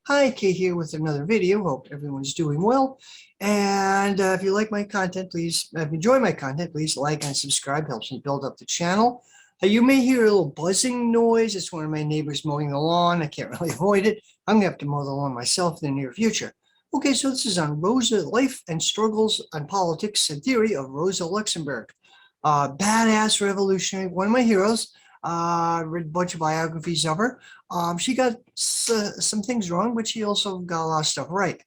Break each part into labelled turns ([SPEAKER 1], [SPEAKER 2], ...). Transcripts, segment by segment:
[SPEAKER 1] Hi, Kate here with another video. Hope everyone's doing well. And if you like my content, please, if you enjoy my content, please like and subscribe. Helps me build up the channel. You may hear a little buzzing noise. It's one of my neighbors mowing the lawn. I can't really avoid it. I'm going to have to mow the lawn myself in the near future. Okay, so this is on Rosa, Life and Struggles and Politics and Theory of Rosa Luxemburg. Badass revolutionary, one of my heroes. Read a bunch of biographies of her. She got some things wrong, but she also got a lot of stuff right.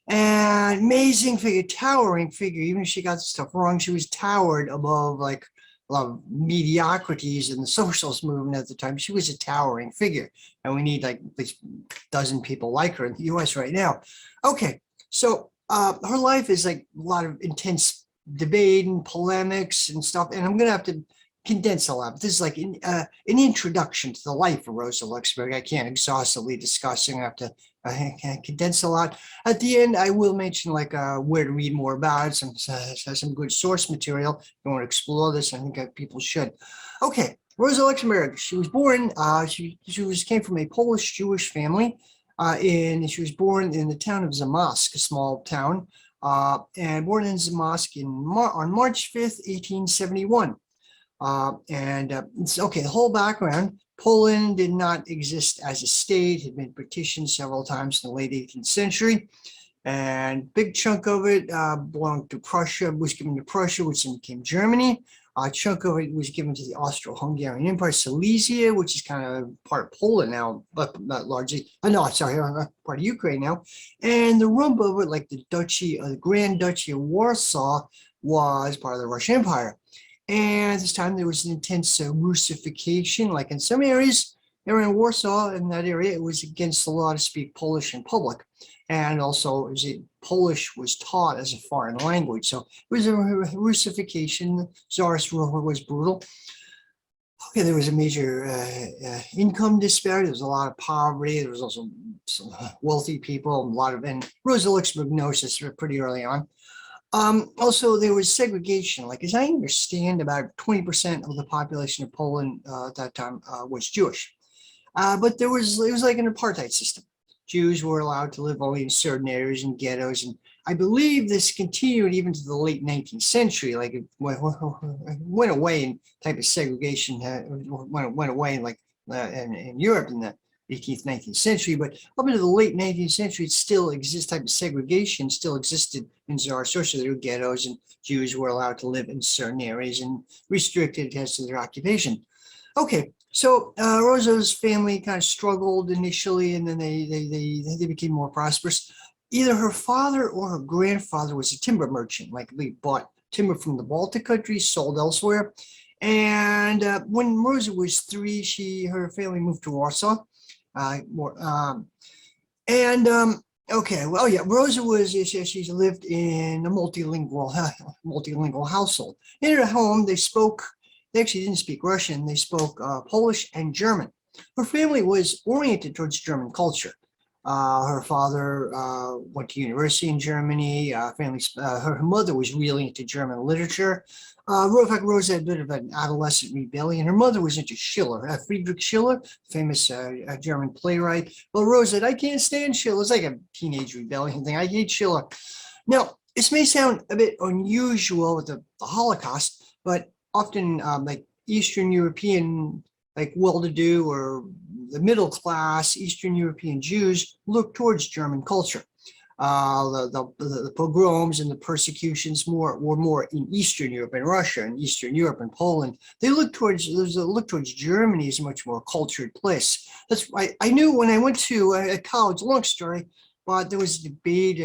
[SPEAKER 1] And amazing figure, towering figure. Even if she got stuff wrong, she was towered above like a lot of mediocrities in the socialist movement at the time. She was a towering figure, and we need like at least a dozen people like her in the U.S. right now. Okay, so her life is like a lot of intense debate and polemics and stuff, and I'm gonna have to condense a lot, but this is like an introduction to the life of Rosa Luxemburg. I can't exhaustively discuss, and I have to condense a lot. At the end, I will mention like where to read more about it, some good source material. If you want to explore this, I think people should. Okay, Rosa Luxemburg. She was born. She came from a Polish Jewish family, and she was born in the town of Zamość, a small town, and born in Zamość on March 5th, 1871. Okay, the whole background. Poland did not exist as a state, had been partitioned several times in the late 18th century, and big chunk of it belonged to Prussia, was given to Prussia, which then became Germany. A chunk of it was given to the Austro-Hungarian Empire, Silesia, which is kind of part of Poland now, but not largely. No, sorry, part of Ukraine now. And the rump of it, like the Duchy, the Grand Duchy of Warsaw, was part of the Russian Empire. And at this time, there was an intense Russification, like in some areas around Warsaw, in that area, it was against the law to speak Polish in public. And also, Polish was taught as a foreign language. So it was a Russification. The Tsarist rule was brutal. Okay, there was a major income disparity. There was a lot of poverty. There was also some wealthy people, a lot of, and Rosa Luxemburg knows this pretty early on. Also, there was segregation. Like, as I understand, about 20% of the population of Poland at that time was Jewish. But it was like an apartheid system. Jews were allowed to live only in certain areas and ghettos. And I believe this continued even to the late 19th century. Like, it went away, and type of segregation went away like in Europe in the 18th, 19th century, but up into the late 19th century, it still exists. Type of segregation still existed in Tsarist Russia. There were ghettos, and Jews were allowed to live in certain areas and restricted as to their occupation. Okay, so Rosa's family kind of struggled initially, and then they became more prosperous. Either her father or her grandfather was a timber merchant, like they bought timber from the Baltic countries, sold elsewhere. And when Rosa was 3, her family moved to Warsaw. Okay, well, yeah, Rosa she lived in a multilingual household. In her home, they actually didn't speak Russian, they spoke Polish and German. Her family was oriented towards German culture. Her father went to university in Germany. Her mother was really into German literature. In fact, Rosa had a bit of an adolescent rebellion. Her mother was into Schiller, Friedrich Schiller, famous German playwright. Well, Rosa said, I can't stand Schiller. It's like a teenage rebellion thing. I hate Schiller. Now, this may sound a bit unusual with the Holocaust, but often like Eastern European, like well-to-do or the middle class Eastern European Jews look towards German culture. The pogroms and the persecutions were more in Eastern Europe and Russia, and Eastern Europe and Poland. They look towards Germany as a much more cultured place. That's why I knew when I went to college. Long story, but there was a debate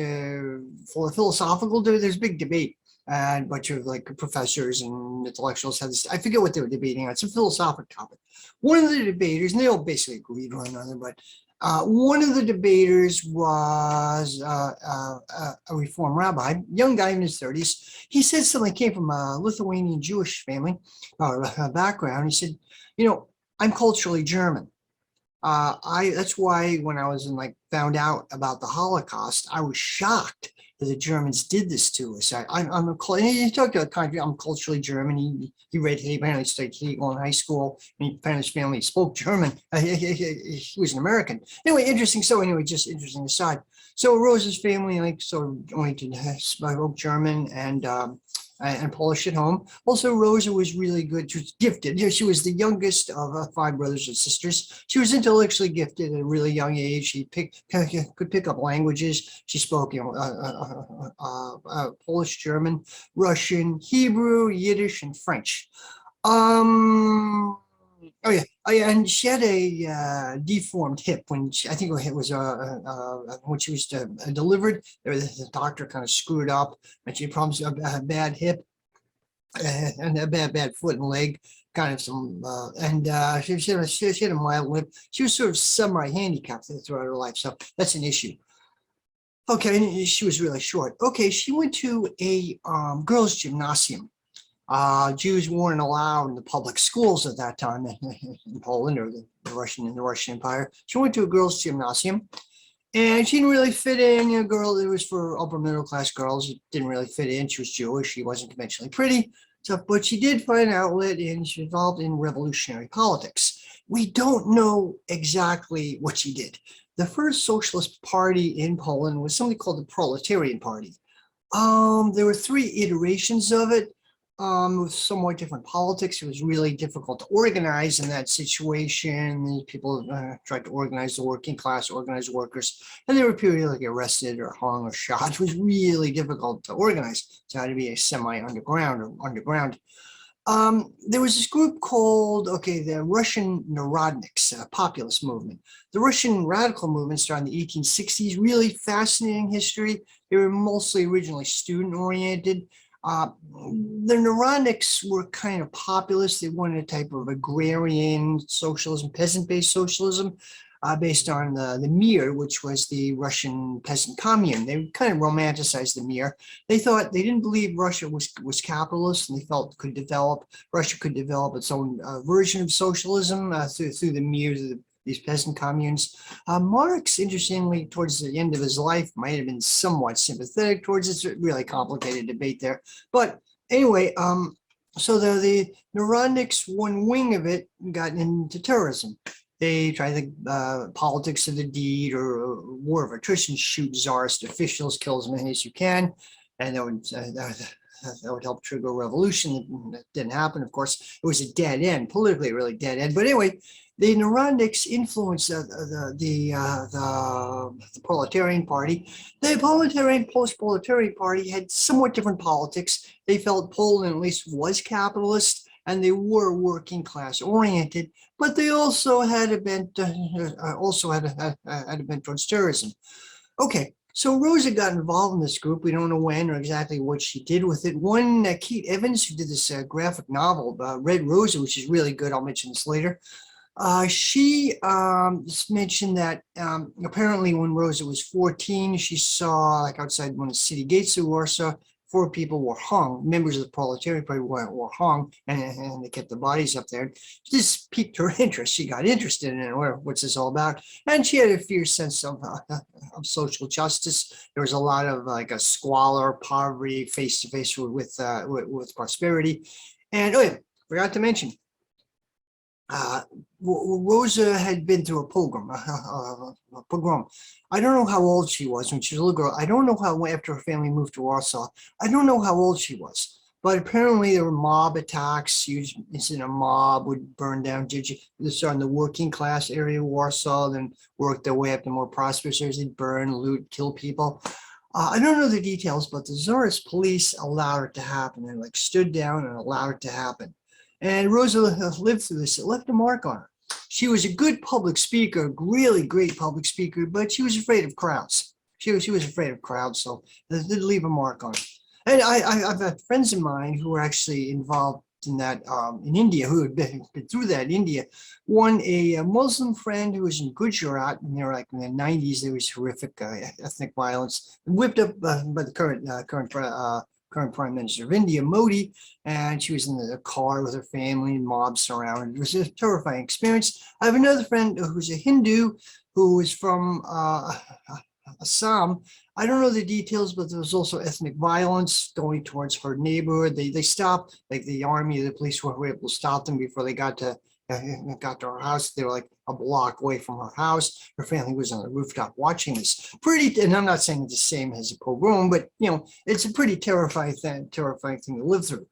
[SPEAKER 1] for philosophical. There's a big debate. And a bunch of like professors and intellectuals had this. I forget what they were debating on. It's a philosophical topic. One of the debaters, and they all basically agreed with one another, but one of the debaters was a Reform rabbi, young guy in his 30s. He said something, came from a Lithuanian Jewish family background. He said, I'm culturally German. That's why when I was found out about the Holocaust, I was shocked that the Germans did this to us. You talk about country, I'm culturally German. He apparently studied Hegel in high school, and his family spoke German. He was an American. Anyway, interesting. So anyway, just interesting aside. So Rosa's family, like, sort of only spoke German and Polish at home. Also, Rosa was really good. She was gifted. She was the youngest of 5 brothers and sisters. She was intellectually gifted at a really young age. She could pick up languages. She spoke, Polish, German, Russian, Hebrew, Yiddish, and French. Oh yeah, and she had a deformed hip when I think it was when she was delivered. The doctor kind of screwed up, and she had problems a bad hip and a bad foot and leg, kind of some, she had a mild limp. She was sort of semi-handicapped throughout her life, so that's an issue. Okay, and she was really short. Okay, she went to a girls' gymnasium. Jews weren't allowed in the public schools at that time in Poland or the Russian Empire. She went to a girls' gymnasium, and she didn't really fit in. A girl, it was for upper middle class girls. It didn't really fit in. She was Jewish. She wasn't conventionally pretty. So, but she did find an outlet, and she was involved in revolutionary politics. We don't know exactly what she did. The first socialist party in Poland was something called the Proletarian Party. There were 3 iterations of it. With somewhat different politics. It was really difficult to organize in that situation. The people tried to organize the working class, organize workers, and they were periodically arrested or hung or shot. It was really difficult to organize. So it had to be a semi-underground or underground. There was this group called, the Russian Narodniks, populist movement. The Russian radical movement started in the 1860s, really fascinating history. They were mostly originally student-oriented. The Narodniks were kind of populist. They wanted a type of agrarian socialism, peasant-based socialism, based on the Mir, which was the Russian peasant commune. They kind of romanticized the Mir. They didn't believe Russia was capitalist, and they felt Russia could develop its own version of socialism through the Mir, these peasant communes. Marx, interestingly, towards the end of his life, might have been somewhat sympathetic towards it. It's a really complicated debate there. But anyway, so the Narodniks, one wing of it, got into terrorism. They tried the politics of the deed or war of attrition, shoot czarist officials, kill as many as you can, and that would help trigger a revolution. That didn't happen, of course. It was a dead end, politically a really dead end. But anyway, the Narodniks influenced the Proletarian Party. The post-Proletarian Party had somewhat different politics. They felt Poland at least was capitalist, and they were working class oriented, but they also had a bent towards terrorism. Okay, so Rosa got involved in this group. We don't know when or exactly what she did with it. One, Kate Evans, who did this graphic novel, Red Rosa, which is really good. I'll mention this later. She mentioned that apparently when Rosa was 14, she saw, like outside one of the city gates of Warsaw, 4 people were hung. Members of the Proletarian Party were hung, and they kept the bodies up there. This piqued her interest. She got interested in it. What's this all about? And she had a fierce sense of social justice. There was a lot of a squalor, poverty, face to face with prosperity. And forgot to mention, Rosa had been through a pogrom. I don't know how old she was when she was a little girl. I don't know how, after her family moved to Warsaw, I don't know how old she was. But apparently there were mob attacks. A mob would burn down. They started in the working class area of Warsaw, then worked their way up to more prosperous areas. They'd burn, loot, kill people. I don't know the details, but the Tsarist police allowed it to happen. They stood down and allowed it to happen. And Rosa lived through this. It left a mark on her. She was a good public speaker, really great public speaker, but she was afraid of crowds. She was afraid of crowds, so it did leave a mark on her. And I've had friends of mine who were actually involved in that in India, who had been through that in India. One, a Muslim friend who was in Gujarat, and they were in the 90s. There was horrific ethnic violence, whipped up by the current Prime Minister of India, Modi, and she was in the car with her family and mobs surrounded. It was a terrifying experience. I have another friend who's a Hindu who is from Assam. I don't know the details, but there was also ethnic violence going towards her neighborhood. They stopped, like the army, the police were able to stop them before they got to her house. They were like a block away from her house. Her family was on the rooftop watching this. Pretty, and I'm not saying it's the same as a pogrom, but it's a pretty terrifying thing to live through.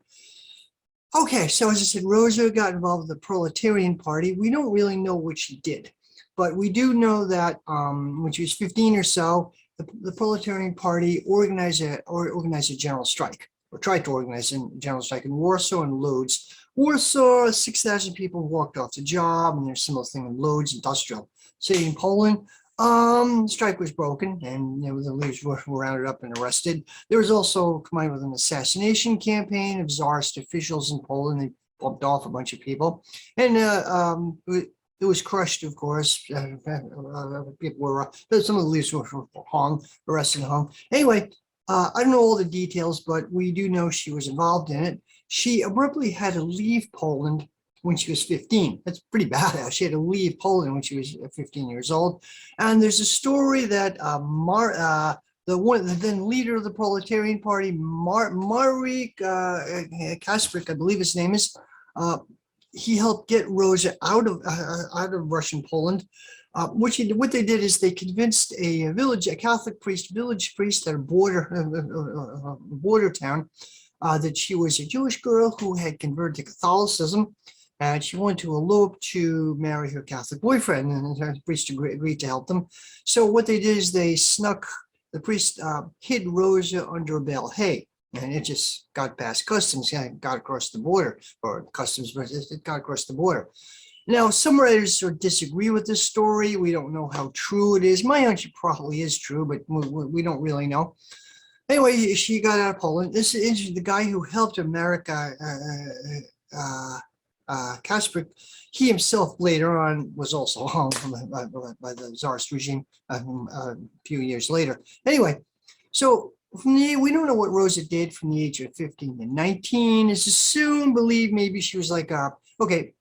[SPEAKER 1] Okay, so as I said, Rosa got involved with the Proletarian Party. We don't really know what she did, but we do know that when she was 15 or so, the Proletarian Party organized a general strike, or tried to organize a general strike in Warsaw and Lodz. Warsaw, 6,000 people walked off the job, and there's a similar thing in Lodz, industrial city in Poland. The strike was broken, and the leaders were rounded up and arrested. There was also combined with an assassination campaign of Tsarist officials in Poland. They bumped off a bunch of people, and it was crushed, of course. People were, some of the leaders were hung, arrested and hung. Anyway, I don't know all the details, but we do know she was involved in it. She abruptly had to leave Poland when she was 15. That's pretty badass. She had to leave Poland when she was 15 years old. And there's a story that the then leader of the Proletarian Party, Marek Krajewski, I believe his name is, he helped get Rosa out of Russian Poland. What they did is they convinced a Catholic village priest at a border town, that she was a Jewish girl who had converted to Catholicism, and she wanted to elope to marry her Catholic boyfriend, and the priest agreed to help them. So what they did is the priest hid Rosa under a bale of hay, and it just got past customs, got across the border, or customs, but it got across the border. Now, some writers sort of disagree with this story. We don't know how true it is. My hunch, it probably is true, but we don't really know. Anyway, she got out of Poland. This is the guy who helped her, Marek Kasper. He himself later on was also hung by the Tsarist regime a few years later. Anyway, so we don't know what Rosa did from the age of 15 to 19. It's assumed, believe maybe she was like kind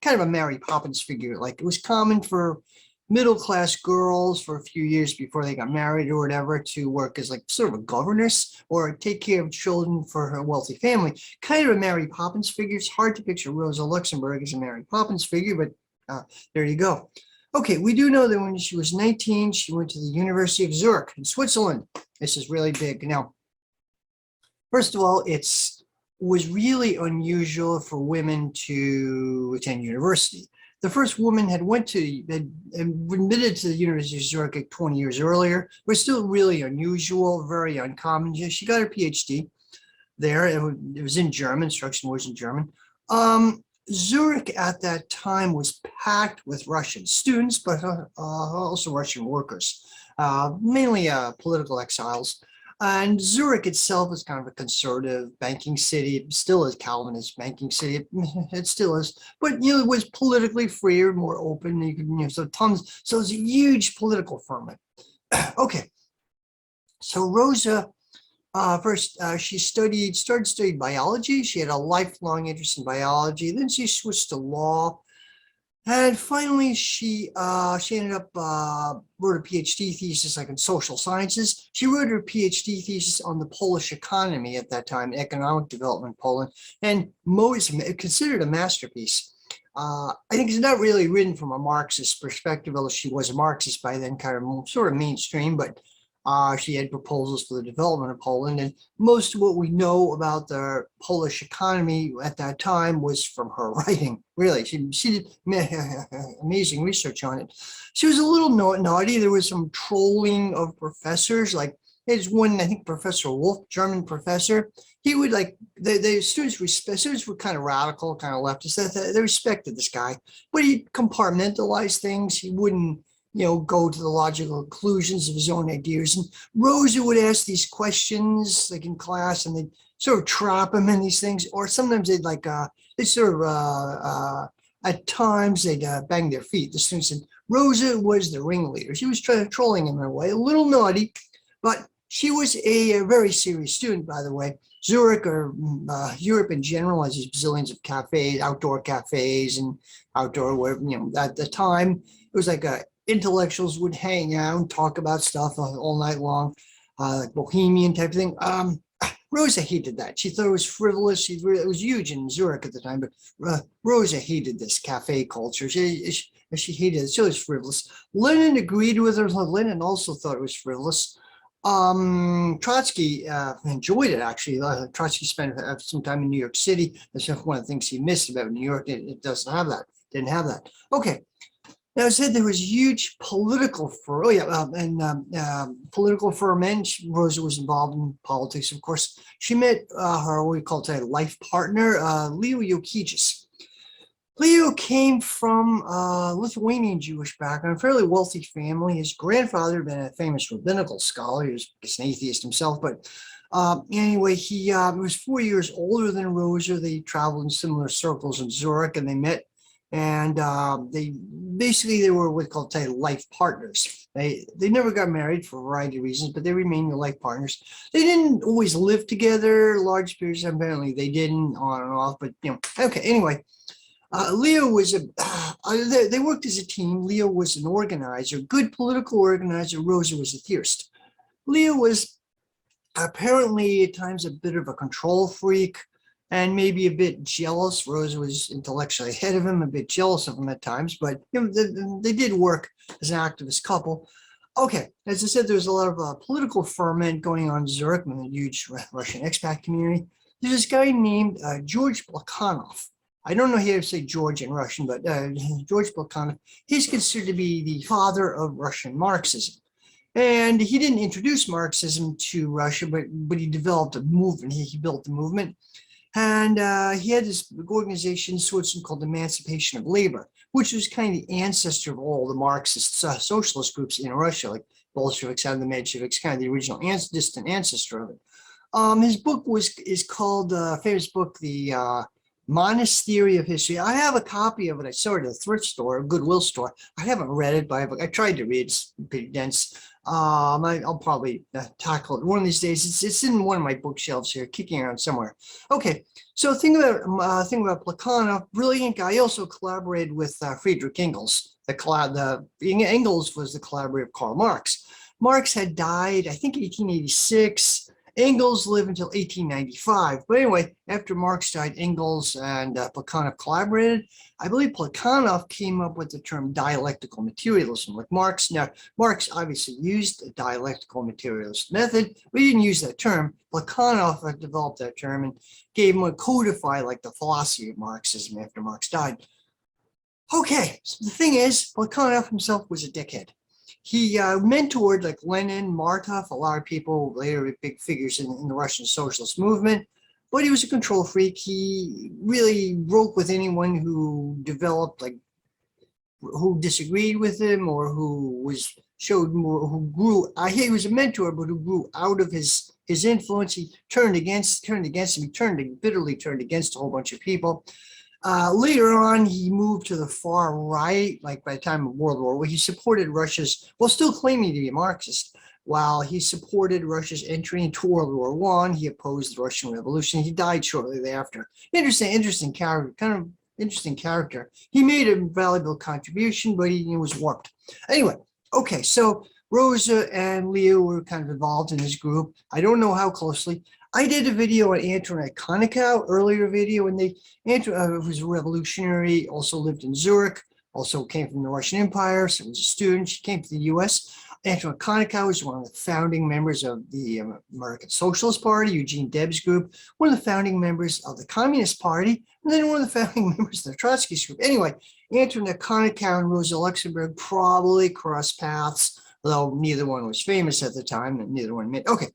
[SPEAKER 1] of a Mary Poppins figure. Like, it was common for middle-class girls for a few years before they got married or whatever to work as like sort of a governess or take care of children for her wealthy family. Kind of a Mary Poppins figure. It's hard to picture Rosa Luxemburg as a Mary Poppins figure, but there you go. Okay, we do know that when she was 19, she went to the University of Zurich in Switzerland. This is really big. Now, first of all, was really unusual for women to attend university. The first woman had admitted to the University of Zurich like 20 years earlier. It was still really unusual, very uncommon. She got her PhD there. It was in German. Instruction was in German. Zurich at that time was packed with Russian students, but also Russian workers, mainly political exiles. And Zurich itself is kind of a conservative banking city. It still is Calvinist banking city. It still is, but it was politically freer, more open. You could, so it's a huge political ferment. Okay, so Rosa first she started studying biology. She had a lifelong interest in biology. Then she switched to law. And finally, she ended up wrote a PhD thesis like in social sciences. She wrote her PhD thesis on the Polish economy at that time, economic development in Poland, and most considered a masterpiece. I think it's not really written from a Marxist perspective, although she was a Marxist by then, kind of sort of mainstream, but she had proposals for the development of Poland, and most of what we know about the Polish economy at that time was from her writing. Really, she did amazing research on it. She was a little naughty. There was some trolling of professors. Like, there's one, I think, Professor Wolf, German professor. He would the students were kind of radical, kind of leftist. They respected this guy, but he compartmentalized things. He wouldn't go to the logical conclusions of his own ideas. And Rosa would ask these questions like in class, and they'd sort of trap him in these things. Or sometimes they'd at times they'd bang their feet, the students. And Rosa was the ringleader. She was trolling him in a way, a little naughty, but she was a very serious student, by the way. Zurich, or Europe in general, has these bazillions of cafes, outdoor cafes, and outdoor where, at the time, it was like intellectuals would hang out and talk about stuff all night long, like bohemian type of thing. Rosa hated that. She thought it was frivolous. It was huge in Zurich at the time, but Rosa hated this cafe culture. She hated it. So it was frivolous. Lenin agreed with her. Lenin also thought it was frivolous. Trotsky enjoyed it, actually. Trotsky spent some time in New York City. That's one of the things he missed about New York. It doesn't have that. Didn't have that. Okay. Now, I said there was huge political political ferment. Rosa was involved in politics, of course. She met her, what we call today, life partner, Leo Jokiches. Leo came from a Lithuanian Jewish background, a fairly wealthy family. His grandfather had been a famous rabbinical scholar. He was an atheist himself, but anyway, he was 4 years older than Rosa. They traveled in similar circles in Zurich, and they met. And they were what called life partners. They never got married for a variety of reasons, but they remained life partners. They didn't always live together large periods. Apparently, they didn't on and off. But okay. Anyway, Leo was they worked as a team. Leo was an organizer, good political organizer. Rosa was a theorist. Leo was apparently at times a bit of a control freak, and maybe a bit jealous. Rosa was intellectually ahead of him, a bit jealous of him at times, but they did work as an activist couple. Okay, as I said, there's a lot of political ferment going on in Zurich and a huge Russian expat community. There's this guy named George Plekhanov. I don't know how to say George in Russian, but George Plekhanov, he's considered to be the father of Russian Marxism. And he didn't introduce Marxism to Russia, but he developed a movement. He built the movement. And he had this organization in Switzerland called Emancipation of Labor, which was kind of the ancestor of all the Marxist socialist groups in Russia, like Bolsheviks and the Mensheviks, kind of the original distant ancestor of it. His book is called, famous book, The Monist Theory of History. I have a copy of it. I saw it at a thrift store, a Goodwill store. I haven't read it, but I tried to read it. It's pretty dense. I'll probably tackle it one of these days. It's in one of my bookshelves here, kicking around somewhere. Okay, so think about Plekhanov, brilliant guy. He also collaborated with Friedrich Engels. Engels was the collaborator of Karl Marx. Marx had died, I think, 1886. Engels lived until 1895. But anyway, after Marx died, Engels and Plekhanov collaborated. I believe Plekhanov came up with the term dialectical materialism, like Marx. Now, Marx obviously used a dialectical materialist method, but he didn't use that term. Plekhanov developed that term and gave him a codify, like the philosophy of Marxism after Marx died. Okay, so the thing is, Plekhanov himself was a dickhead. He mentored like Lenin, Markov, a lot of people, later big figures in the Russian socialist movement, but he was a control freak. He really broke with anyone who developed, like, who disagreed with him or who showed more, who grew. He was a mentor, but who grew out of his influence. He turned against him. He bitterly turned against a whole bunch of people. Later on, he moved to the far right, like by the time of World War, where he supported Russia's, well, still claiming to be a Marxist. While he supported Russia's entry into World War I, he opposed the Russian Revolution. He died shortly thereafter. Interesting character, kind of interesting character. He made a valuable contribution, but he was warped. Anyway, okay, so Rosa and Leo were kind of involved in this group. I don't know how closely. I did a video on Antoinette Konikow, earlier video, and Antoinette was a revolutionary, also lived in Zurich, also came from the Russian Empire, so was a student. She came to the US. Antoinette Konikow was one of the founding members of the American Socialist Party, Eugene Debs group, one of the founding members of the Communist Party, and then one of the founding members of the Trotsky group. Anyway, Antoinette Konikow and Rosa Luxemburg probably crossed paths, although neither one was famous at the time, and neither one met. Okay,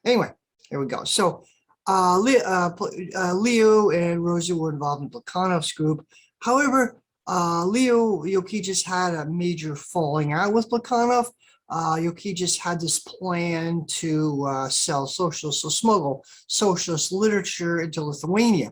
[SPEAKER 1] anyway. There we go. So Leo and Rosa were involved in Plekhanov's group. However, Leo Jokiches had a major falling out with Plekhanov. Jokiches had this plan to smuggle socialist literature into Lithuania.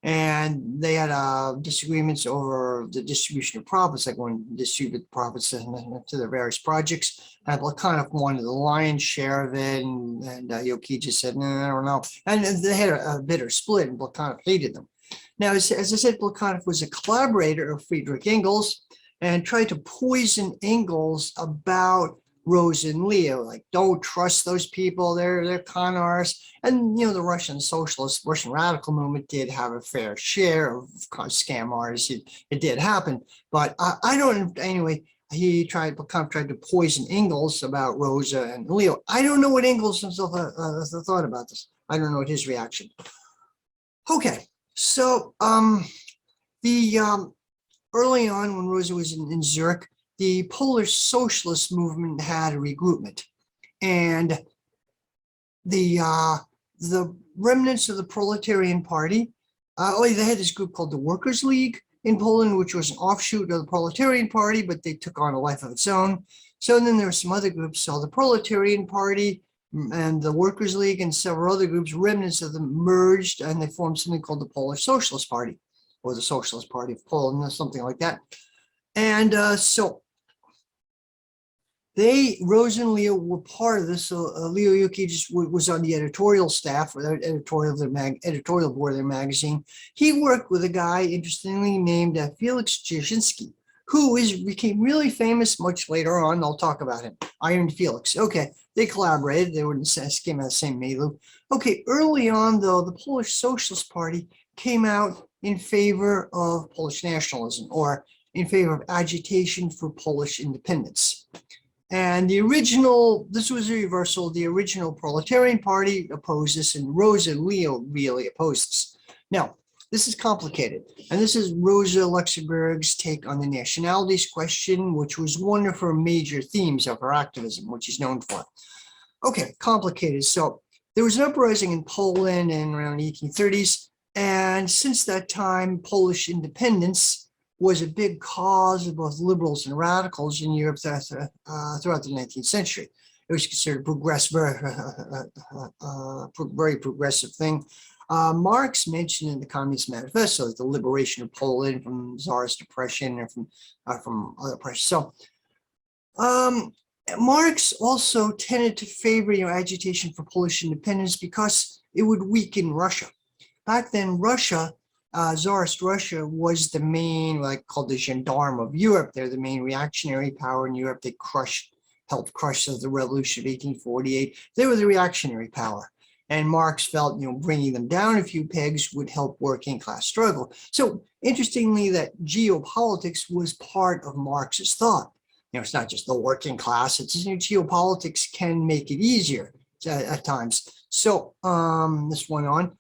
[SPEAKER 1] And they had disagreements over the distribution of profits, like when distribute profits to their various projects. And Plekhanov wanted the lion's share of it, and Jokiches said, no, I don't know. And they had a bitter split, and Plekhanov hated them. Now, as I said, Plekhanov was a collaborator of Friedrich Engels, and tried to poison Engels about Rosa and Leo, like, don't trust those people, they're con artists. And the Russian socialist, Russian radical movement did have a fair share of scam artists. It did happen, but I don't. Anyway, he tried to poison Engels about Rosa and Leo. I don't know what Engels himself thought about this. I don't know what his reaction. Okay, so the early on when Rosa was in Zurich, the Polish socialist movement had a regroupment, and the remnants of the Proletarian Party, they had this group called the Workers' League in Poland, which was an offshoot of the Proletarian Party, but they took on a life of its own. So then there were some other groups, so the Proletarian Party and the Workers' League and several other groups, remnants of them merged, and they formed something called the Polish Socialist Party, or the Socialist Party of Poland, or something like that. And so Rosa and Leo were part of this. So Leo Yuki was on the editorial staff, or the editorial board of their magazine. He worked with a guy, interestingly named Felix Dzerzhinsky, who became really famous much later on. I'll talk about him. Iron Felix. Okay, they collaborated. They were in the same milieu. Okay, early on, though, the Polish Socialist Party came out in favor of Polish nationalism, or in favor of agitation for Polish independence. And this was a reversal. The original Proletarian Party opposed this, and Rosa and Leo really opposed this. Now, this is complicated, and this is Rosa Luxemburg's take on the nationalities question, which was one of her major themes of her activism, which she's known for. Okay, complicated. So there was an uprising in Poland in around the 1830s, and since that time, Polish independence was a big cause of both liberals and radicals in Europe throughout the 19th century. It was considered very progressive thing. Marx mentioned in the Communist Manifesto the liberation of Poland from Tsarist oppression or from other oppression. So Marx also tended to favor agitation for Polish independence because it would weaken Russia. Back then, Russia, Tsarist Russia, was the main, called the gendarme of Europe. They're the main reactionary power in Europe. They helped crush the revolution of 1848. They were the reactionary power. And Marx felt, bringing them down a few pegs would help working class struggle. So interestingly, that geopolitics was part of Marx's thought. It's not just the working class. It's geopolitics can make it easier at times. So this went on.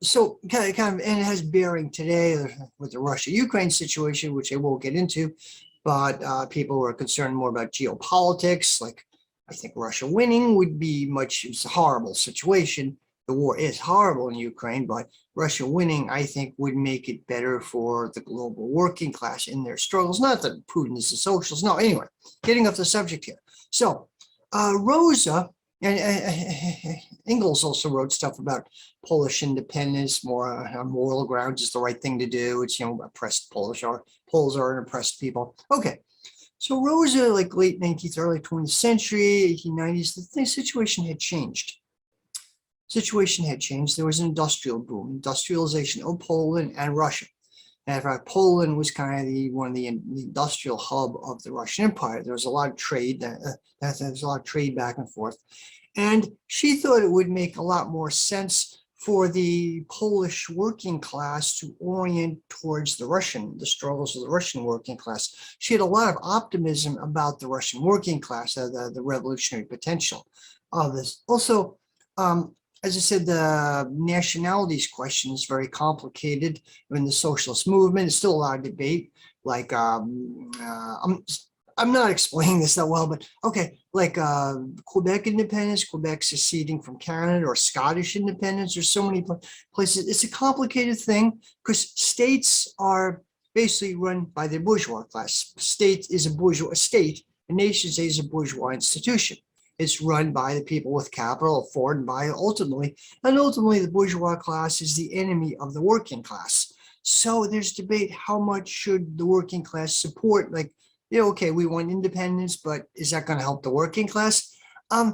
[SPEAKER 1] So kind of, and it has bearing today with the Russia-Ukraine situation, which I won't get into, but people who are concerned more about geopolitics, I think Russia winning would be it's a horrible situation. The war is horrible in Ukraine, but Russia winning, I think, would make it better for the global working class in their struggles. Not that Putin is a socialist. No, anyway, getting off the subject here. So Rosa, and Engels also wrote stuff about Polish independence, more on moral grounds, it's the right thing to do. It's, oppressed Poles are oppressed people. Okay. So Rosa, late 19th, early 20th century, 1890s, the situation had changed. There was an industrial boom, industrialization of Poland and Russia. And in fact, Poland was kind of one of the industrial hub of the Russian Empire. There was a lot of trade, back and forth. And she thought it would make a lot more sense for the Polish working class to orient towards the struggles of the Russian working class. She had a lot of optimism about the Russian working class, the revolutionary potential of this. Also, as I said, the nationalities question is very complicated. In the socialist movement, it's still a lot of debate. I'm not explaining this that well, but okay, Quebec independence, Quebec seceding from Canada, or Scottish independence. There's so many places. It's a complicated thing because states are basically run by the bourgeois class. State is a bourgeois state. A nation state is a bourgeois institution. It's run by the people with capital, afforded by ultimately the bourgeois class is the enemy of the working class. So there's debate, how much should the working class support, okay, we want independence, but is that going to help the working class?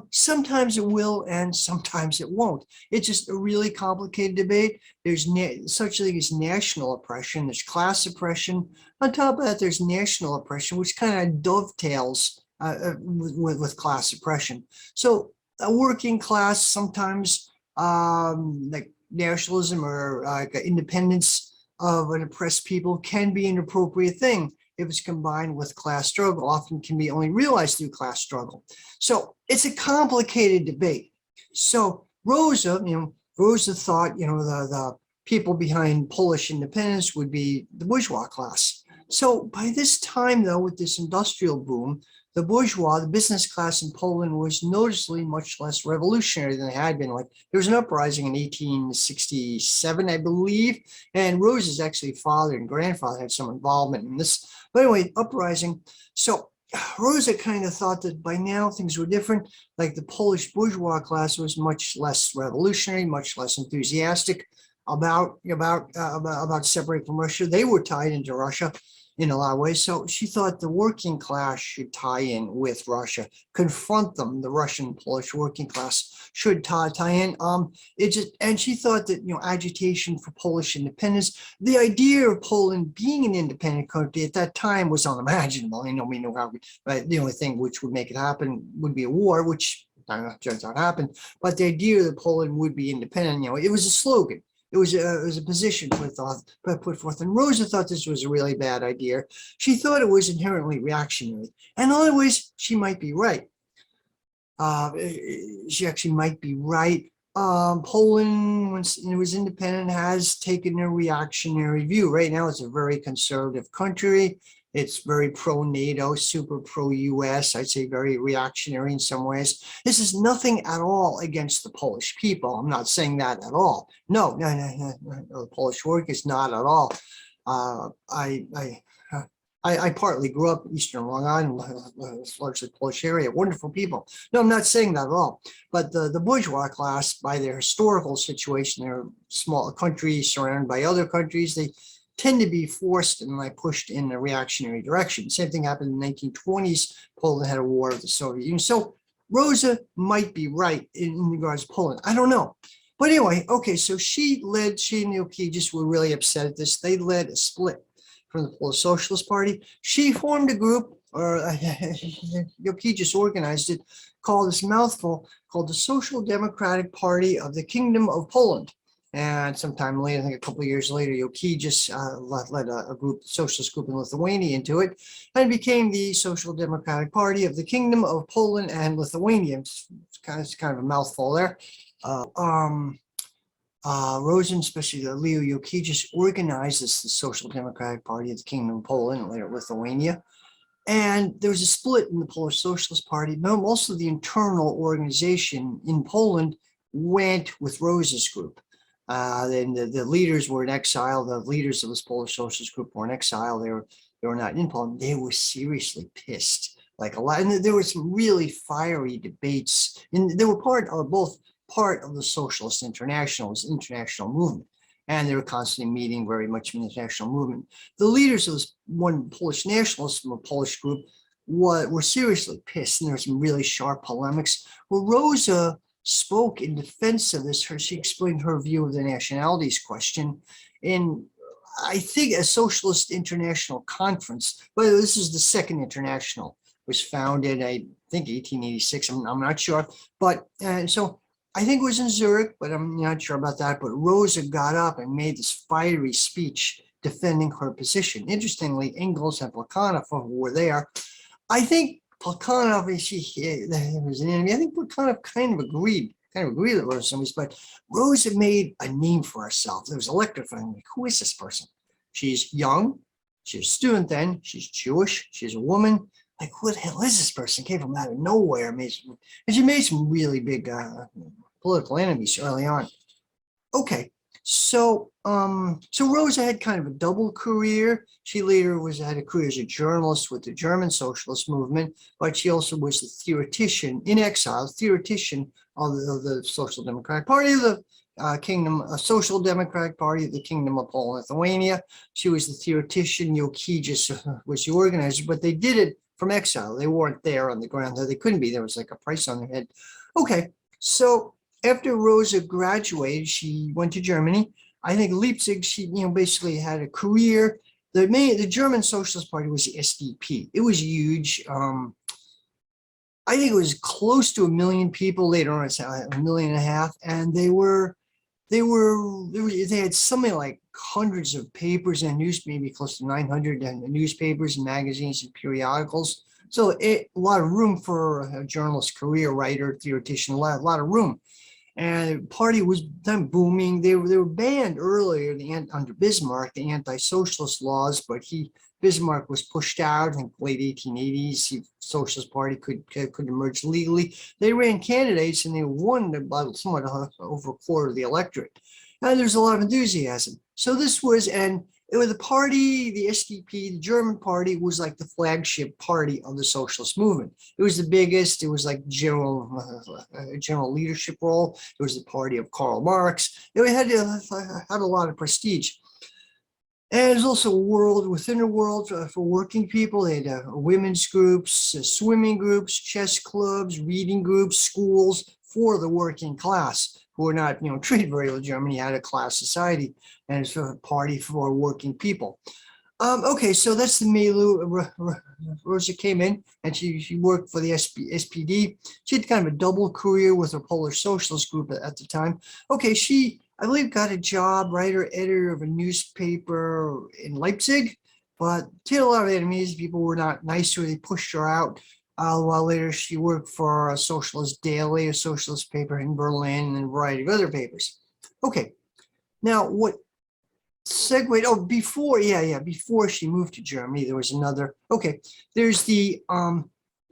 [SPEAKER 1] Sometimes it will and sometimes it won't. It's just a really complicated debate. There's such a thing as national oppression, there's class oppression. On top of that, there's national oppression, which kind of dovetails with class oppression. So a working class, sometimes like nationalism or like independence of an oppressed people can be an appropriate thing if it's combined with class struggle, often can be only realized through class struggle. So it's a complicated debate. So Rosa, Rosa thought, the people behind Polish independence would be the bourgeois class. So by this time, though, with this industrial boom, the bourgeois, the business class in Poland was noticeably much less revolutionary than they had been. Like there was an uprising in 1867, I believe, and Rosa's actually father and grandfather had some involvement in this. But anyway, uprising. So Rosa kind of thought that by now things were different. Like the Polish bourgeois class was much less revolutionary, much less enthusiastic about separating from Russia. They were tied into Russia in a lot of ways. So she thought the working class should tie in with Russia, confront them. The Russian Polish working class should tie in. And she thought that agitation for Polish independence, the idea of Poland being an independent country at that time was unimaginable. We know how, but the only thing which would make it happen would be a war, which turns out happened. But the idea that Poland would be independent, it was a slogan. It was a position put forth, and Rosa thought this was a really bad idea. She thought it was inherently reactionary, and in other ways, she might be right. She actually might be right. Poland, once it was independent, has taken a reactionary view. Right now, it's a very conservative country. It's very pro-NATO, super pro-US, I'd say very reactionary in some ways. This is nothing at all against the Polish people. I'm not saying that at all. No, the Polish work is not at all. I partly grew up in Eastern Long Island, largely Polish area, wonderful people. No, I'm not saying that at all. But the bourgeois class, by their historical situation, they're a small country surrounded by other countries, they tend to be forced and pushed in a reactionary direction. Same thing happened in the 1920s. Poland had a war with the Soviet Union. So Rosa might be right in regards to Poland. I don't know. But anyway, okay, so she and Joki just were really upset at this. They led a split from the Polish Socialist Party. She formed a group, or Joki just organized it, called this mouthful, called the Social Democratic Party of the Kingdom of Poland. And sometime later, I think a couple of years later, Joki just led a socialist group in Lithuania into it, and became the Social Democratic Party of the Kingdom of Poland and Lithuania. It's kind of a mouthful there. Rosen, especially Leo Joki, just organized the Social Democratic Party of the Kingdom of Poland and later Lithuania. And there was a split in the Polish Socialist Party. Most of the internal organization in Poland went with Rosa's group. Then the leaders were in exile. The leaders of this Polish Socialist group were in exile. They were not in Poland. They were seriously pissed, like a lot. And there were some really fiery debates. And they were both part of the Socialist International, international movement. And they were constantly meeting very much in the international movement. The leaders of this one Polish nationalist from a Polish group were seriously pissed. And there were some really sharp polemics. Well, Rosa spoke in defense of this. She explained her view of the nationalities question in, I think, a Socialist International Conference. But this is the second international. It was founded, I think, 1886. I'm not sure. But so I think it was in Zurich, but I'm not sure about that. But Rosa got up and made this fiery speech defending her position. Interestingly, Engels and Plekhanov were there. I think Plekhanov, he was an enemy. I think Plekhanov kind of agreed with Rosa, but Rosa made a name for herself. It was electrifying. Like, who is this person? She's young. She's a student then. She's Jewish. She's a woman. Like, who the hell is this person? Came from out of nowhere. And she made some really big political enemies early on. Okay. So Rosa had kind of a double career. She later had a career as a journalist with the German socialist movement, but she also was a theoretician in exile, theoretician of the Social Democratic Party of the Social Democratic Party of the Kingdom of Poland and Lithuania. She was the theoretician. Joki just was the organizer, but they did it from exile. They weren't there on the ground. They couldn't be. There was like a price on their head. Okay, so after Rosa graduated, she went to Germany. I think Leipzig, she basically had a career. The German Socialist Party was the SDP. It was huge. I think it was close to 1 million people. Later on, it's 1.5 million, and they had something like hundreds of papers and news, maybe close to 900 newspapers and magazines and periodicals. So a lot of room for a journalist career, writer, theoretician, a lot of room. And the party was then booming. They were banned earlier under Bismarck, the anti-socialist laws, but Bismarck was pushed out in late 1880s. The Socialist Party could emerge legally. They ran candidates and they won by somewhat over a quarter of the electorate. And there's a lot of enthusiasm. So this was, and it was the party, the SDP, the German party, was like the flagship party of the socialist movement. It was the biggest. It was like general leadership role. It was the party of Karl Marx. It had a lot of prestige. And there's also a world within a world for working people. They had women's groups, swimming groups, chess clubs, reading groups, schools for the working class who were not, treated very well. Germany had a class society, and it's a party for working people. Okay, so that's the milieu. Rosa came in and she worked for the SPD. She had kind of a double career with her Polish socialist group at the time. Okay, she, I believe, got a job, writer, editor of a newspaper in Leipzig, but she had a lot of enemies. People were not nice to her. They pushed her out. A while later, she worked for a socialist daily, a socialist paper in Berlin, and a variety of other papers. Okay, now what segued, before she moved to Germany, there was another, okay, there's the,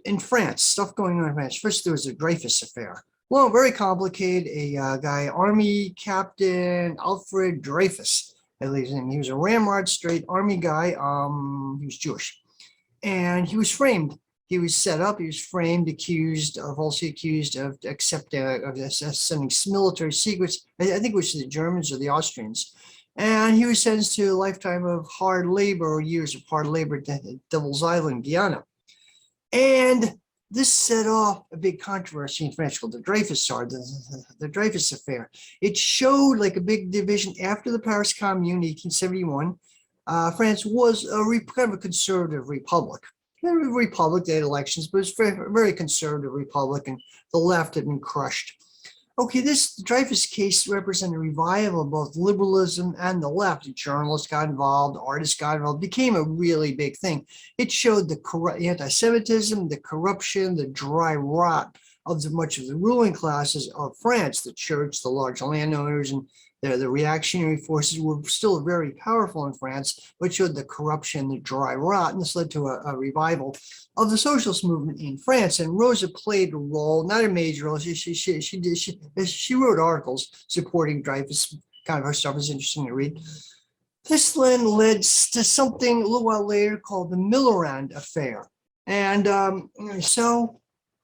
[SPEAKER 1] in France, stuff going on in France. First, there was the Dreyfus affair. Well, very complicated. A guy, Army Captain Alfred Dreyfus, I believe his name. He was a Ramrod Strait Army guy. He was Jewish, and he was framed. He was set up. He was framed, falsely accused of sending military secrets. I think it was to the Germans or the Austrians, and he was sentenced to a lifetime of hard labor, or years of hard labor at Devil's Island, Guyana, and this set off a big controversy in France called the Dreyfus affair. It showed like a big division after the Paris Commune, 1871. France was kind of a conservative republic. They had elections, but it's a very conservative republic, and the left had been crushed. Okay, this Dreyfus case represented a revival of both liberalism and the left. The journalists got involved, artists got involved, became a really big thing. It showed the anti-Semitism, the corruption, the dry rot of much of the ruling classes of France. The church, the large landowners, and the reactionary forces were still very powerful in France, but showed the corruption, the dry rot, and this led to a revival of the socialist movement in France. And Rosa played a role, not a major role. She wrote articles supporting Dreyfus. Kind of her stuff is interesting to read. This then led to something a little while later called the Millerand affair. And so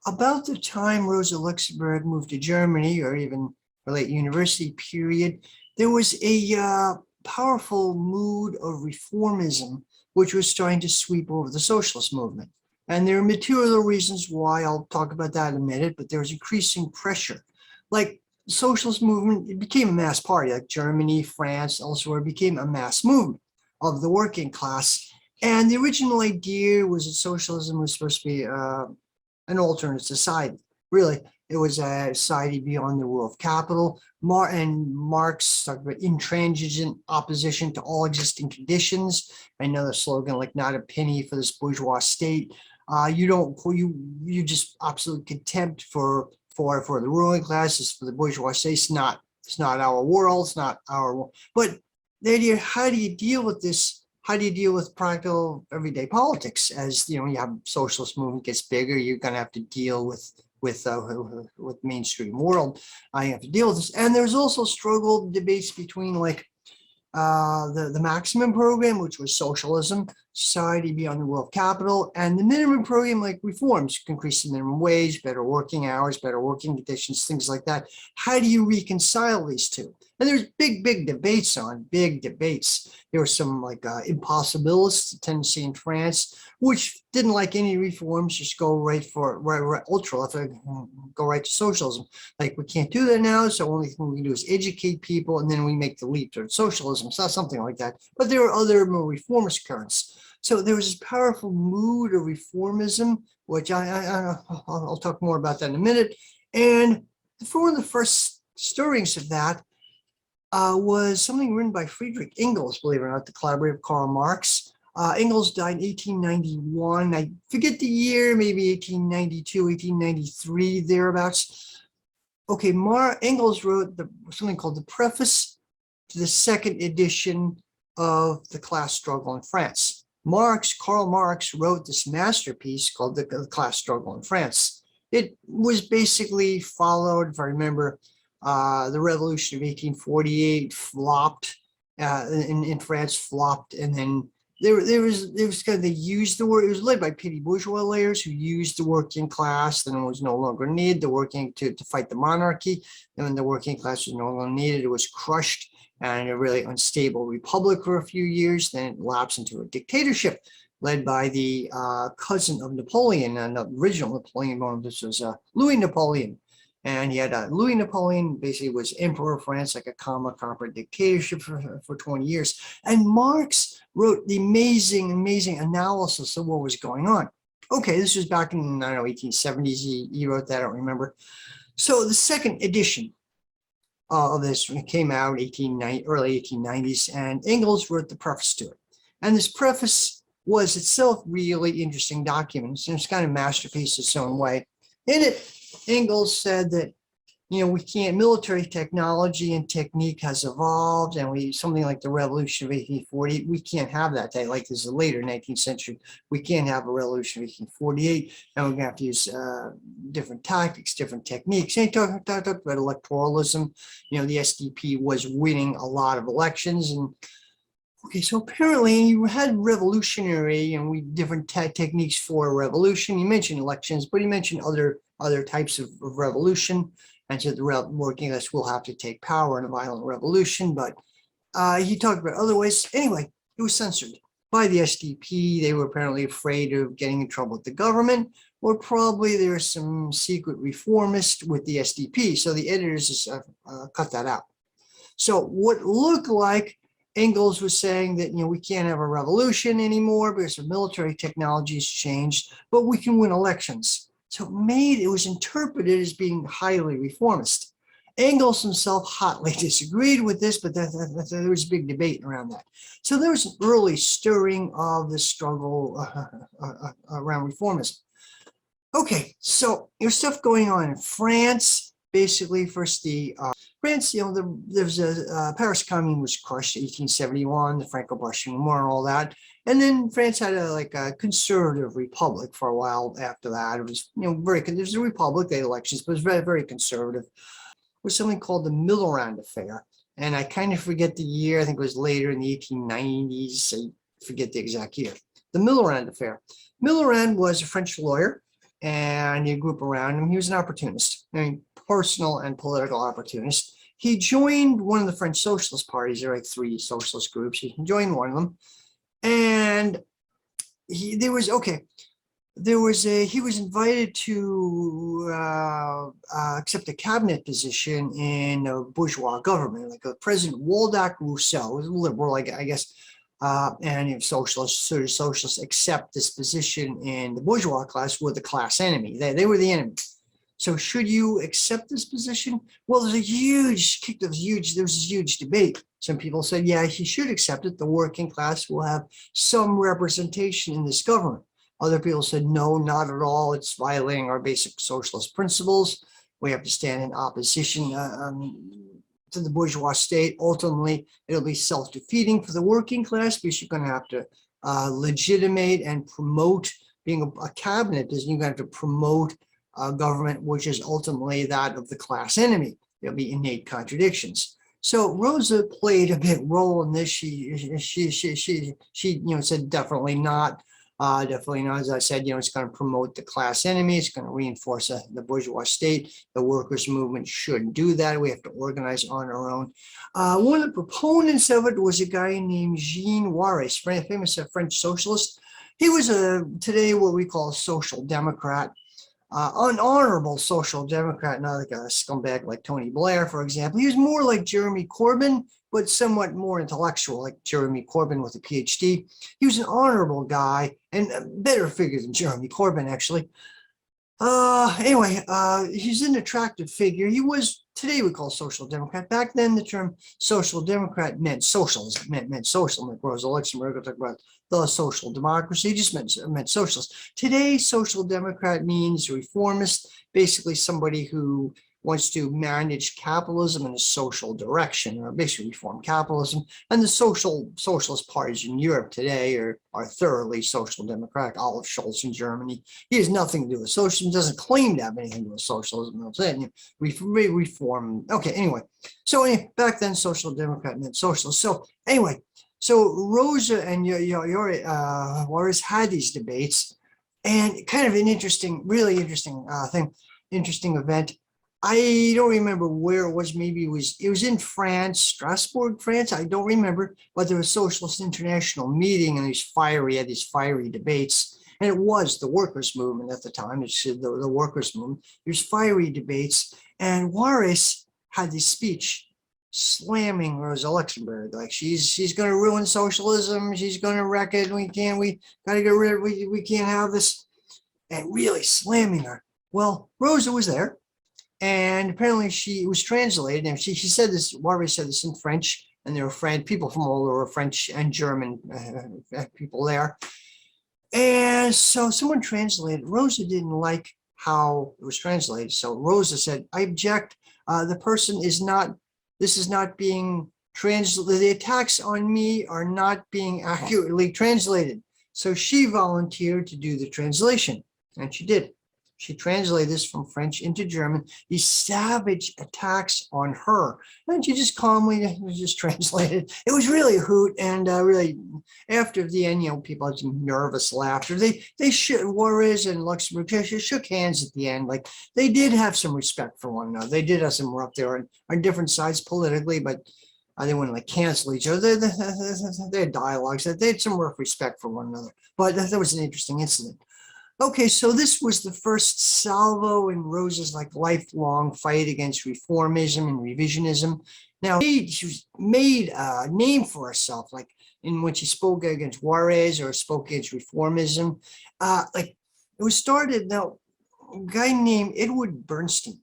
[SPEAKER 1] about the time Rosa Luxemburg moved to Germany, or even her late university period, there was a powerful mood of reformism, which was starting to sweep over the socialist movement. And there are material reasons why. I'll talk about that in a minute, but there was increasing pressure. Like the socialist movement, it became a mass party, like Germany, France, elsewhere, it became a mass movement of the working class. And the original idea was that socialism was supposed to be an alternate society. Really, it was a society beyond the rule of capital. And Marx talked about intransigent opposition to all existing conditions. Another slogan like "not a penny for this bourgeois state." You just absolute contempt for the ruling classes, for the bourgeois state. It's not our world. It's not our world. But the idea, how do you deal with this? How do you deal with practical everyday politics? As you have socialist movement gets bigger, you're going to have to deal with mainstream world. I have to deal with this. And there's also debates between like the maximum program, which was socialism, society beyond the rule of capital, and the minimum program, like reforms, increase the minimum wage, better working hours, better working conditions, things like that. How do you reconcile these two? And there's big debates on, big debates. There were some like impossibilists, tendency in France, which didn't like any reforms, just go right for right ultra left, go right to socialism. Like, we can't do that now, so only thing we can do is educate people, and then we make the leap towards socialism. So something like that. But there were other more reformist currents. So there was this powerful mood of reformism, which I'll talk more about that in a minute. And for one of the first stirrings of that was something written by Friedrich Engels, believe it or not, the collaborator of Karl Marx. Engels died in 1891. I forget the year, maybe 1892, 1893, thereabouts. Okay, Engels wrote something called the preface to the second edition of The Class Struggle in France. Karl Marx wrote this masterpiece called The Class Struggle in France. It was basically followed, if I remember, the revolution of 1848 flopped in France, flopped, and then there was kind of, they used the word, it was led by petty bourgeois layers who used the working class, then it was no longer needed, the working to fight the monarchy, and when the working class was no longer needed, it was crushed and a really unstable republic for a few years, then it lapsed into a dictatorship led by the cousin of Napoleon, and the original Napoleon, this was Louis Napoleon. And he had Louis Napoleon basically was emperor of France, like a copper dictatorship for 20 years. And Marx wrote the amazing analysis of what was going on. Okay, this was back in, I don't know, 1870s. He wrote that, I don't remember. So the second edition of this came out early 1890s, and Engels wrote the preface to it. And this preface was itself really interesting document. It's kind of a masterpiece its own way. In it, Engels said that, we can't, military technology and technique has evolved, and something like the revolution of 1848, we can't have that day, like this is later 19th century, we can't have a revolution of 1848, and we're going to have to use different tactics, different techniques. And he talked about electoralism. The SDP was winning a lot of elections, and okay, so apparently you had revolutionary and different techniques for a revolution. He mentioned elections, but he mentioned other types of revolution. And so the working class will have to take power in a violent revolution. But he talked about other ways. Anyway, it was censored by the SDP. They were apparently afraid of getting in trouble with the government, or probably there was some secret reformist with the SDP. So the editors just cut that out. So what looked like Engels was saying that, we can't have a revolution anymore because the military technology has changed, but we can win elections. So it was interpreted as being highly reformist. Engels himself hotly disagreed with this, but there was a big debate around that. So there was an early stirring of the struggle around reformism. Okay, so there's stuff going on in France. Basically, first France, there was Paris Commune was crushed in 1871, the Franco-Prussian War and all that. And then France had a conservative republic for a while after that. It was, there was a republic, they had elections, but it was very, very conservative. It was something called the Millerand Affair. And I kind of forget the year, I think it was later in the 1890s, I forget the exact year. The Millerand Affair. Millerand was a French lawyer, and a group around him. He was an opportunist, personal and political opportunist. He joined one of the French socialist parties. There are like 3 socialist groups. He joined one of them. And he was invited to accept a cabinet position in a bourgeois government, like President Waldeck Rousseau, was a liberal, I guess, and socialists accept this position in the bourgeois class were the class enemy. They were the enemy. So should you accept this position? Well, there was this huge debate. Some people said, yeah, he should accept it. The working class will have some representation in this government. Other people said, no, not at all. It's violating our basic socialist principles. We have to stand in opposition to the bourgeois state. Ultimately, it'll be self-defeating for the working class because you're going to have to legitimate and promote being a cabinet. You're going to have to promote a government which is ultimately that of the class enemy. There'll be innate contradictions. So Rosa played a big role in this. She said definitely not. Definitely, as I said, it's going to promote the class enemy. It's going to reinforce the bourgeois state. The workers' movement shouldn't do that. We have to organize on our own. One of the proponents of it was a guy named Jean Jaurès, famous French socialist. He was today what we call a social democrat. An honorable social democrat, not like a scumbag like Tony Blair, for example. He was more like Jeremy Corbyn, but somewhat more intellectual, like Jeremy Corbyn with a PhD. He was an honorable guy and a better figure than Jeremy Corbyn, actually. Anyway, he's an attractive figure. He was, today we call social democrat. Back then, the term social democrat meant socialism, meant social. Like Rosa Luxemburg will talk about the social democracy, it just meant socialist. Today, social democrat means reformist, basically somebody who wants to manage capitalism in a social direction, or basically reform capitalism. And the socialist parties in Europe today are thoroughly social democratic. Olaf Scholz in Germany, he has nothing to do with socialism, doesn't claim to have anything to do with socialism. I'm saying reform. Okay, anyway. So back then, social democrat meant socialist. So anyway, so Rosa and Jaurès had these debates, and kind of an interesting, really interesting interesting event. I don't remember where it was. Maybe it was in France, Strasbourg, France. I don't remember, but there was a Socialist International meeting, and had these fiery debates. And it was the workers' movement at the time. It's the workers' movement. There's fiery debates, and Jaurès had this speech slamming Rosa Luxemburg, like she's going to ruin socialism. She's going to wreck it. We got to get rid of it. We can't have this, and really slamming her. Well, Rosa was there. And apparently it was translated, and she said this, Jaurès said this in French, and there were people from all over, French and German people there. And so someone translated. Rosa didn't like how it was translated. So Rosa said, I object. This is not being translated. The attacks on me are not being accurately translated. So she volunteered to do the translation, and she did. She translated this from French into German, these savage attacks on her. And she just calmly just translated. It was really a hoot. And really, after the end, people had some nervous laughter. They shook, Jaurès and Luxemburg shook hands at the end. Like, they did have some respect for one another. They did have some, we're up there on different sides politically, but they wouldn't like cancel each other. They had dialogues. They had some rough respect for one another. But that was an interesting incident. Okay, so this was the first salvo in Rosa's lifelong fight against reformism and revisionism. Now, she made a name for herself, when she spoke against Jaurès or spoke against reformism. It was started now, a guy named Edward Bernstein,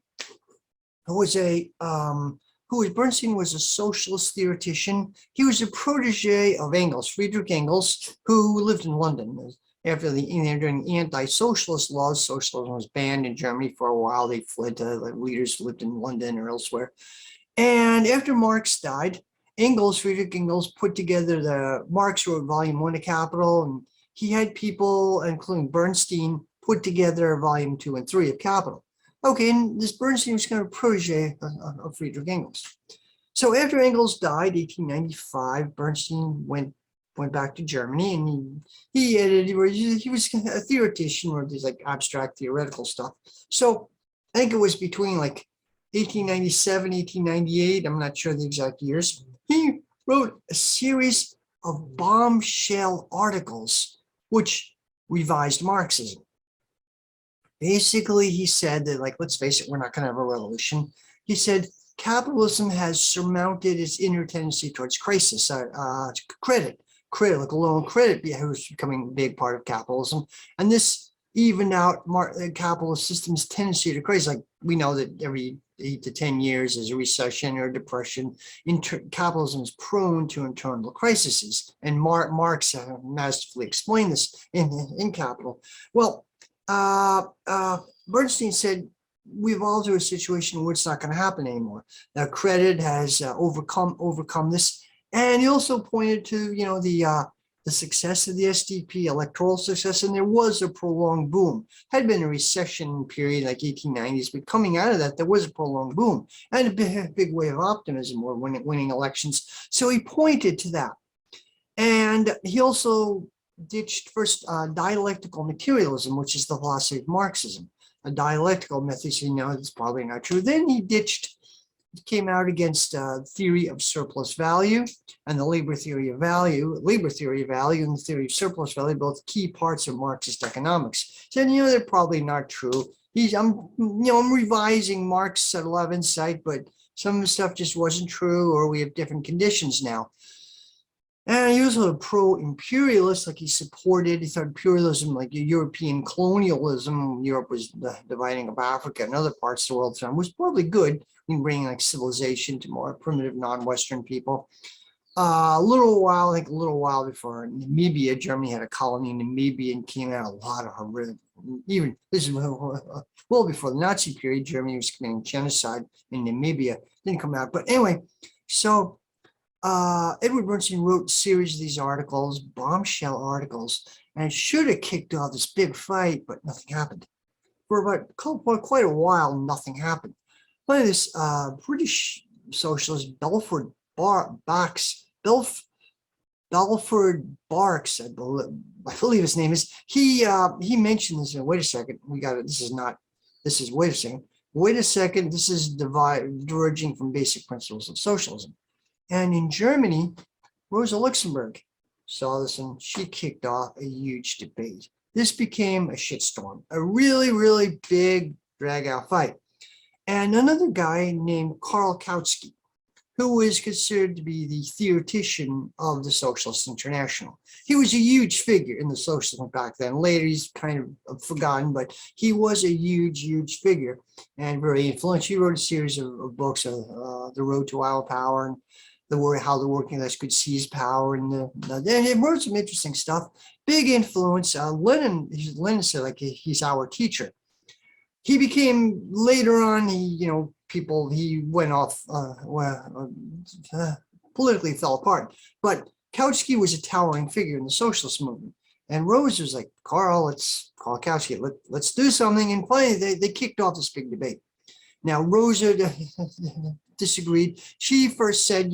[SPEAKER 1] Bernstein was a socialist theoretician. He was a protege of Engels, Friedrich Engels, who lived in London. After during anti-socialist laws, socialism was banned in Germany for a while. They fled to leaders who lived in London or elsewhere. And after Marx died, Friedrich Engels put together Marx wrote volume 1 of Capital, and he had people, including Bernstein, put together volume 2 and 3 of Capital. Okay, and this Bernstein was kind of protege of Friedrich Engels. So after Engels died, 1895, Bernstein went back to Germany, and he was a theoretician, wrote these abstract theoretical stuff. So I think it was between 1897, 1898, I'm not sure the exact years, he wrote a series of bombshell articles which revised Marxism. Basically, he said that, let's face it, we're not going to have a revolution. He said, capitalism has surmounted its inner tendency towards crisis, credit, loan credit was becoming a big part of capitalism. And this evened out the capitalist system's tendency to crisis. We know that every 8 to 10 years is a recession or a depression. Capitalism is prone to internal crises. And Marx masterfully explained this in Capital. Well, Bernstein said, we've evolved to a situation where it's not going to happen anymore. Now, credit has overcome this. And he also pointed to, the success of the SDP, electoral success, and there was a prolonged boom. Had been a recession period 1890s, but coming out of that, there was a prolonged boom and a big wave of optimism or winning elections. So he pointed to that. And he also ditched first dialectical materialism, which is the philosophy of Marxism. A dialectical method, you know, it's probably not true. Then he came out against theory of surplus value and the labor theory of value, and the theory of surplus value, both key parts of Marxist economics. Said, you know, they're probably not true. I'm revising Marx at a lot of insight, but some of the stuff just wasn't true, or we have different conditions now. And he was a pro-imperialist, like he thought imperialism, like European colonialism, Europe was the dividing of Africa and other parts of the world, was probably good in bringing like civilization to more primitive non-Western people. A little while before Namibia, Germany had a colony in Namibia and came out a lot of horrific, even this is well before the Nazi period, Germany was committing genocide in Namibia, didn't come out. But anyway, so Edward Bernstein wrote a series of these articles, bombshell articles, and it should have kicked off this big fight, but nothing happened. For quite a while, nothing happened. Finally, this British socialist Belford Barks, I believe his name is. He mentioned this. Wait a second, we got it. This is wait a second. This is diverging from basic principles of socialism. And in Germany, Rosa Luxemburg saw this and she kicked off a huge debate. This became a shitstorm, a really, really big drag-out fight. And another guy named Kautsky, who is considered to be the theoretician of the Socialist International. He was a huge figure in the socialism back then. Later, he's kind of forgotten, but he was a huge, huge figure and very influential. He wrote a series of books, The Road to Our Power, and how the working class could seize power, and he wrote some interesting stuff. Big influence. Lenin said like he's our teacher. He became later on. He went off. Politically fell apart. But Kautsky was a towering figure in the socialist movement, and Rosa was like, let's call Kautsky. Let's do something. And finally, they kicked off this big debate. Now Rosa disagreed. She first said,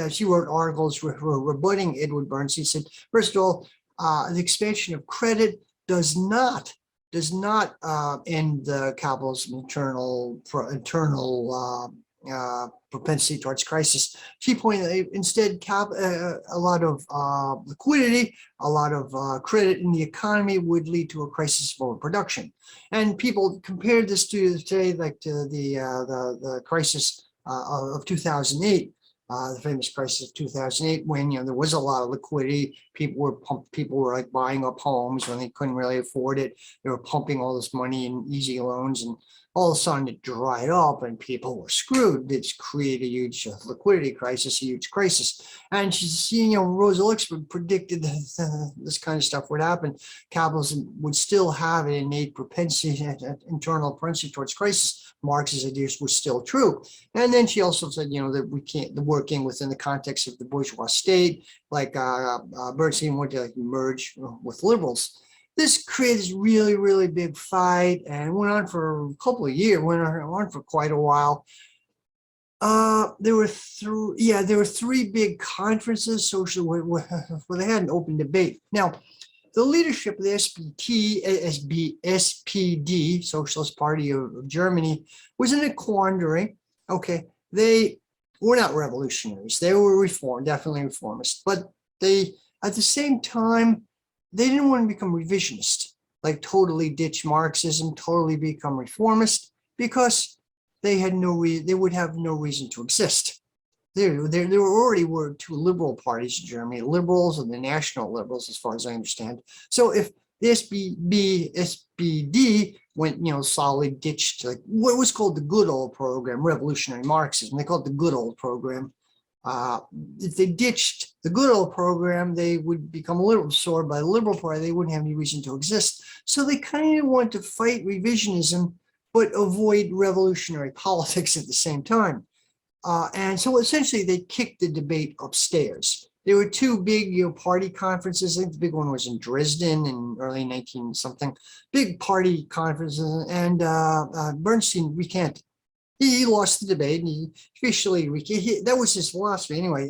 [SPEAKER 1] she wrote articles rebutting Edward Bernstein. Said, first of all, the expansion of credit does not end the capitalism's internal propensity towards crisis. She pointed out instead a lot of liquidity, a lot of credit in the economy would lead to a crisis of overproduction. And people compared this to today, like to the crisis of 2008, the famous crisis of 2008, when there was a lot of liquidity. People were like buying up homes when they couldn't really afford it. They were pumping all this money in easy loans, and all of a sudden it dried up and people were screwed. It's created a huge liquidity crisis, a huge crisis. And Rosa Luxemburg predicted that this kind of stuff would happen. Capitalism would still have an innate propensity, internal propensity towards crisis. Marx's ideas were still true. And then she also said, that we can't, the working within the context of the bourgeois state, like Bernstein wanted to merge with liberals. This created this really, really big fight, and went on for a couple of years, went on for quite a while. There were three big conferences, social, where they had an open debate. Now, the leadership of the SPD, Socialist Party of Germany, was in a quandary. Okay, they were not revolutionaries. They were definitely reformist, but they, at the same time, they didn't want to become revisionist, like totally ditch Marxism, totally become reformist, because they had they would have no reason to exist. There already were two liberal parties in Germany, liberals and the national liberals, as far as I understand. So if the SPD went, solidly ditched like what was called the good old program, revolutionary Marxism, they called it the good old program. If they ditched the good old program, they would become a little absorbed by the Liberal Party. They wouldn't have any reason to exist. So they kind of want to fight revisionism, but avoid revolutionary politics at the same time. And so essentially they kicked the debate upstairs. There were two big party conferences. I think the big one was in Dresden in early 19-something, big party conferences, and Bernstein recanted. He lost the debate, and he officially that was his philosophy anyway.